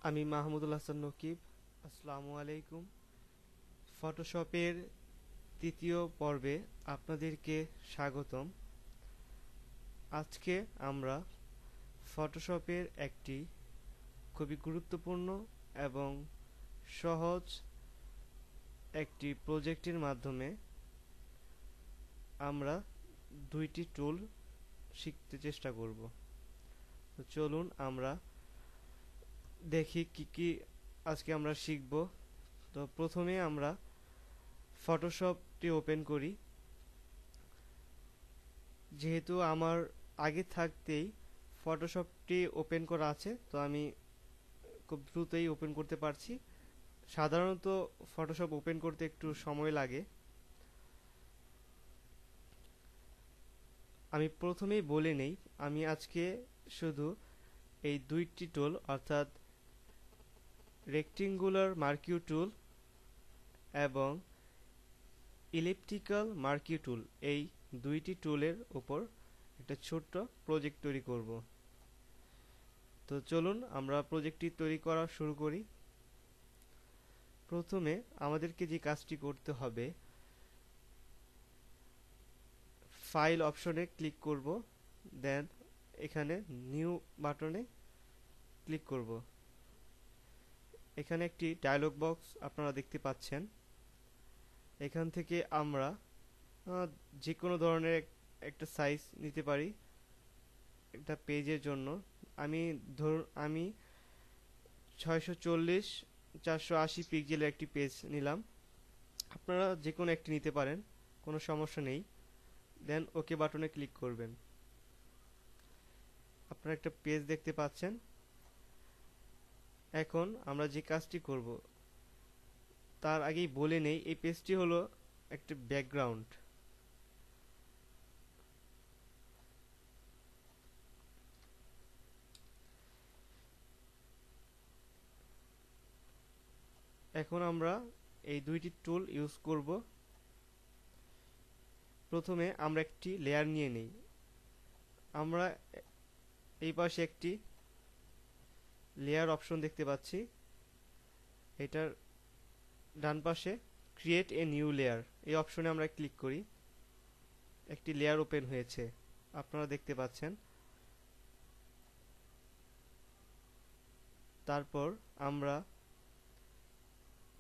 আমি মাহমুদুল হাসান নকিব। আসসালামু আলাইকুম। ফটোশপের তৃতীয় পর্বে আপনাদেরকে স্বাগতম। আজকে আমরা ফটোশপের একটি খুবই গুরুত্বপূর্ণ এবং সহজ একটি প্রজেক্টের মাধ্যমে আমরা দুইটি টুল শিখতে চেষ্টা করব। তো চলুন আমরা দেখি কি কি আজকে আমরা শিখব। তো প্রথমে আমরা ফটোশপটি ওপেন করি। যেহেতু আমার আগে থাকতেই ফটোশপটি ওপেন করা আছে, তো আমি খুব দ্রুতই ওপেন করতে পারছি। সাধারণত ফটোশপ ওপেন করতে একটু সময় লাগে। আমি প্রথমেই বলে নেই, আমি আজকে শুধু এই দুইটি টুল অর্থাৎ রেক্টেঙ্গুলার মার্কিউ টুল এবং ইলিপ্টিক্যাল মার্কিউ টুল, এই দুইটি টুলের উপর একটা ছোট্ট প্রজেক্ট তৈরি করব। তো চলুন আমরা প্রজেক্টটি তৈরি করা শুরু করি। প্রথমে আমাদেরকে যে কাজটি করতে হবে, ফাইল অপশনে ক্লিক করব, দেন এখানে নিউ বাটনে ক্লিক করব। এখানে একটি ডায়লগ বক্স আপনারা দেখতে পাচ্ছেন। এখান থেকে আমরা যে কোনো ধরনের একটা সাইজ নিতে পারি একটা পেজের জন্য। আমি 640x480 পিক্সেলের একটি পেজ নিলাম। আপনারা যে কোনো একটি নিতে পারেন, কোনো সমস্যা নেই। দেন ওকে বাটনে ক্লিক করবেন। আপনারা একটা পেজ দেখতে পাচ্ছেন। এখন আমরা যে কাজটি করব তার আগেই বলে নেই, এই পেজটি হলো একটা ব্যাকগ্রাউন্ড। এখন আমরা এই দুইটি টুল ইউজ করব। প্রথমে আমরা একটি লেয়ার নিয়ে নেই। আমরা এই পাশে একটি লেয়ার অপশন দেখতে পাচ্ছি। এটার ডান পাশে ক্রিয়েট এ নিউ লেয়ার, এই অপশনে আমরা ক্লিক করি। একটি লেয়ার ওপেন হয়েছে, আপনারা দেখতে পাচ্ছেন। তারপর আমরা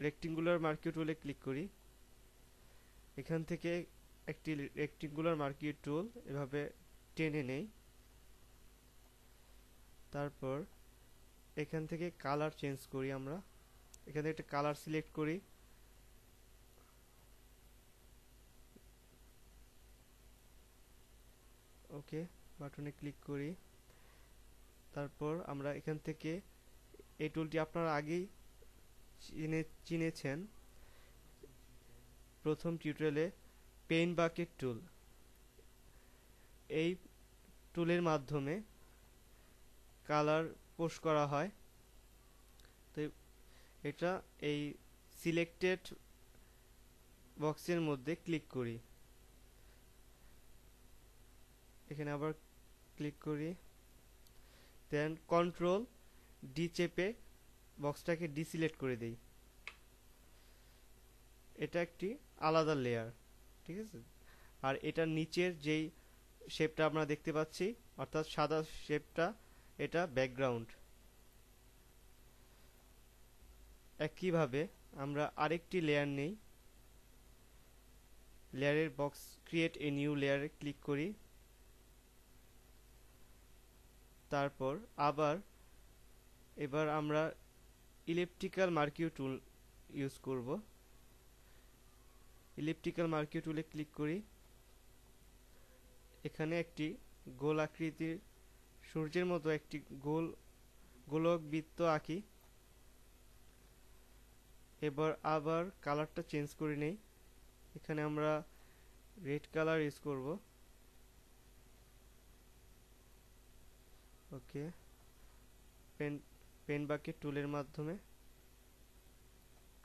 রেক্টেঙ্গুলার মার্কিউ টুলে ক্লিক করি। এখান থেকে একটি রেক্টেঙ্গুলার মার্কিউ টুল এভাবে টেনে নেই। তারপর এখান থেকে কালার চেঞ্জ করি। আমরা এখানে একটা কালার সিলেক্ট করি। ওকে বাটনে ক্লিক করি। তারপর আমরা এখান থেকে এই টুলটি আপনারা আগেই চিনেছেন প্রথম টিউটোরিয়ালে, পেইন্ট বাকেট টুল। এই টুলের মাধ্যমে কালার পোস্ট করা হয়। তো এটা এই সিলেক্টেড বক্সের মধ্যে ক্লিক করি। এখানে আবার ক্লিক করি, দেন কন্ট্রোল ডি চেপে বক্সটাকে ডিসিলেক্ট করে দেই। এটা একটি আলাদা লেয়ার, ঠিক আছে। আর এটার নিচের যেই শেপটা আমরা দেখতে পাচ্ছি অর্থাৎ সাদা শেপটা, এটা ব্যাকগ্রাউন্ড। একইভাবে আমরা আরেকটি লেয়ার নেই। লেয়ারের বক্স ক্রিয়েট এ নিউ লেয়ারে ক্লিক করি। তারপর এবার আমরা ইলিপ্টিক্যাল মার্কিউ টুল ইউজ করব। ইলিপ্টিক্যাল মার্কিউ টুলে ক্লিক করি। এখানে একটি গোল আকৃতির সূর্যের মতো একটি গোলক বৃত্ত আঁকি। এবার আবার কালারটা চেঞ্জ করে নেই। এখানে আমরা রেড কালার ইউজ করব। ওকে পেন বাকেট টুলের মাধ্যমে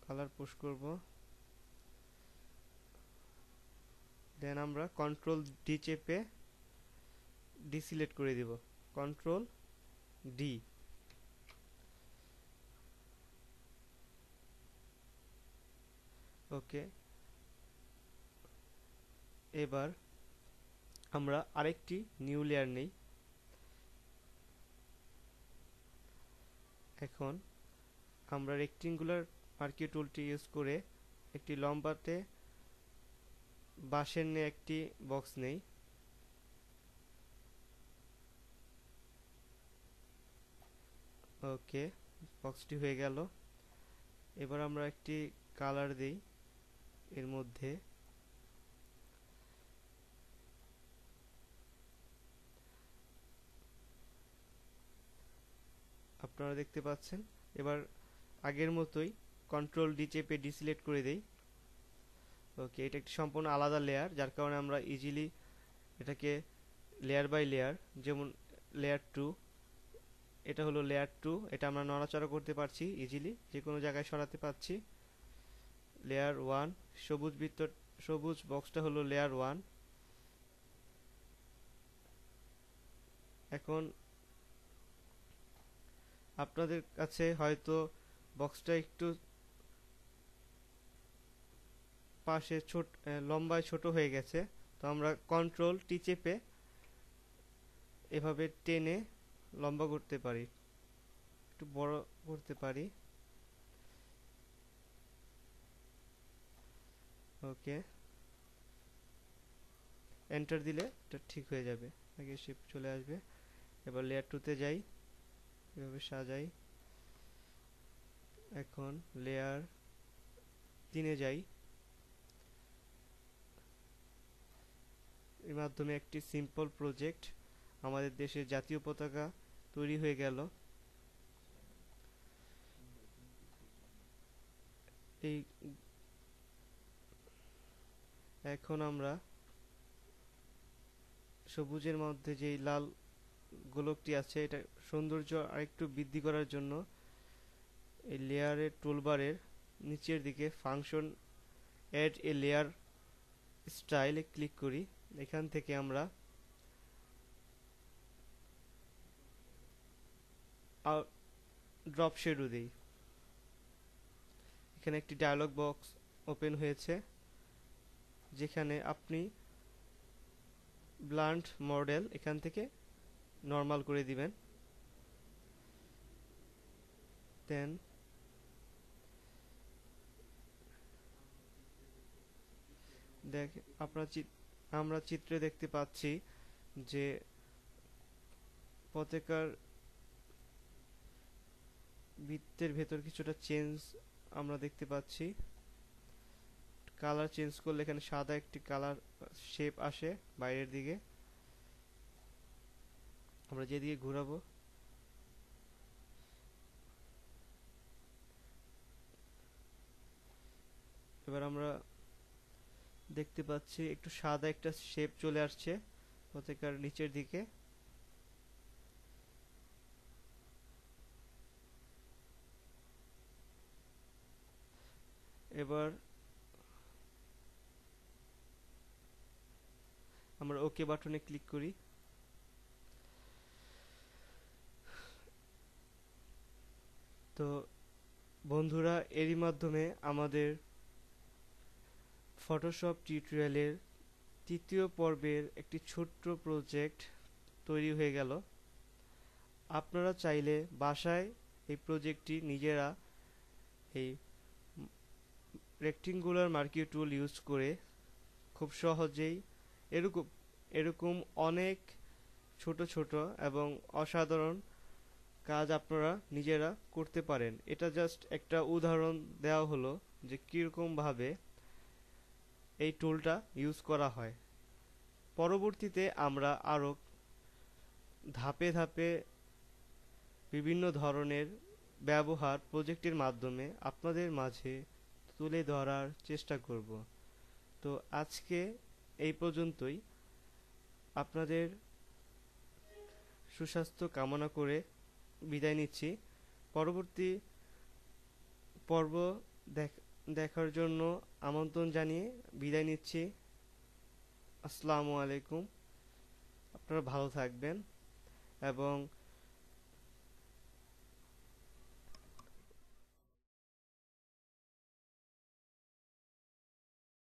কালার পুশ করব। দেন আমরা কন্ট্রোল ডি চেপে ডিসিলেক্ট করে দিব। Control D. ওকে, এবার আমরা আরেকটি নিউ লেয়ার নেই। এখন আমরা রেক্টেঙ্গুলার মার্কিং টুলটি ইউজ করে একটি লম্বাতে বাঁশের নিয়ে একটি বক্স নেই। ওকে, বক্সটি হয়ে গেল। এবার আমরা একটি কালার দেই এর মধ্যে। আপনারা দেখতে পাচ্ছেন। এবার আগের মতোই কন্ট্রোল ডি চেপে ডিসিলেক্ট করে দেই। ওকে, এটা একটি সম্পূর্ণ আলাদা লেয়ার, যার কারণে আমরা ইজিলি এটাকে লেয়ার বাই লেয়ার, যেমন লেয়ার 2, এটা হলো লেয়ার 2, এটা আমরা নড়াচড়া করতে পারছি ইজিলি, যে কোনো জায়গায় সরাতে পারছি। লেয়ার 1, সবুজ বক্সটা হলো লেয়ার 1। এখন আপনাদের কাছে হয়তো বক্সটা একটু পাশে লম্বায় ছোট হয়ে গেছে, তো আমরা কন্ট্রোল টি চেপে এভাবে টেনে লম্বা করতে পারি, একটু বড় করতে পারি। ওকে, এন্টার দিলে এটা ঠিক হয়ে যাবে, আগে শেপ চলে আসবে। এবার লেয়ার 2 তে যাই, এভাবে সাজাই। এখন লেয়ার 3 এ যাই, এর মাধ্যমে একটি সিম্পল প্রজেক্ট, আমাদের দেশের জাতীয় পতাকা তৈরি হয়ে গেল। এই এখন আমরা সবুজের মধ্যে যেই লাল গোলকটি আছে, এটা সৌন্দর্য আরেকটু বৃদ্ধি করার জন্য এই লেয়ারের টুলবারের নিচের দিকে ফাংশন অ্যাড এ লেয়ার স্টাইলে ক্লিক করি। এখান থেকে আমরা ড্রপ শেডো দিই। এখানে একটি ডায়লগ বক্স ওপেন হয়েছে, যেখানে আপনি ব্লান্ট মডেল এখান থেকে নর্মাল করে দিবেন। দেন দেখ আমরা চিত্রে দেখতে পাচ্ছি যে পতাকার বৃত্তের ভেতর কিছুটা চেঞ্জ আমরা দেখতে পাচ্ছি। কালার চেঞ্জ করলে এখানে সাদা একটি কালার শেপ আসে বাইরের দিকে। আমরা যেদিকে ঘোরাবো এবার আমরা দেখতে পাচ্ছি একটু সাদা একটা শেপ চলে আসছে পতাকার নিচের দিকে। এবার আমরা ওকে বাটনে ক্লিক করি। তো বন্ধুরা, এরই মাধ্যমে আমাদের ফটোশপ টিউটোরিয়ালের 3য় পর্বের একটি ছোট্ট প্রজেক্ট তৈরি হয়ে গেল। আপনারা চাইলে বাসায় এই প্রজেক্টটি নিজেরা এই রেক্টেঙ্গুলার মার্কিং টুল ইউজ করে খুব সহজেই এরকম এরকম অনেক ছোট ছোট এবং অসাধারণ কাজ আপনারা নিজেরা করতে পারেন। এটা জাস্ট একটা উদাহরণ দেওয়া হলো যে কীরকম ভাবে এই টুলটা ইউজ করা হয়। পরবর্তীতে আমরা আরও ধাপে ধাপে বিভিন্ন ধরনের ব্যবহার প্রজেক্টের মাধ্যমে আপনাদের মাঝে তুলে ধরার চেষ্টা করব। তো আজকে এই পর্যন্তই। আপনাদের সুস্বাস্থ্য কামনা করে বিদায় নিচ্ছি। পরবর্তী পর্ব দেখার জন্য আমন্ত্রণ জানিয়ে বিদায় নিচ্ছি। আসসালামু আলাইকুম। আপনারা ভালো থাকবেন এবং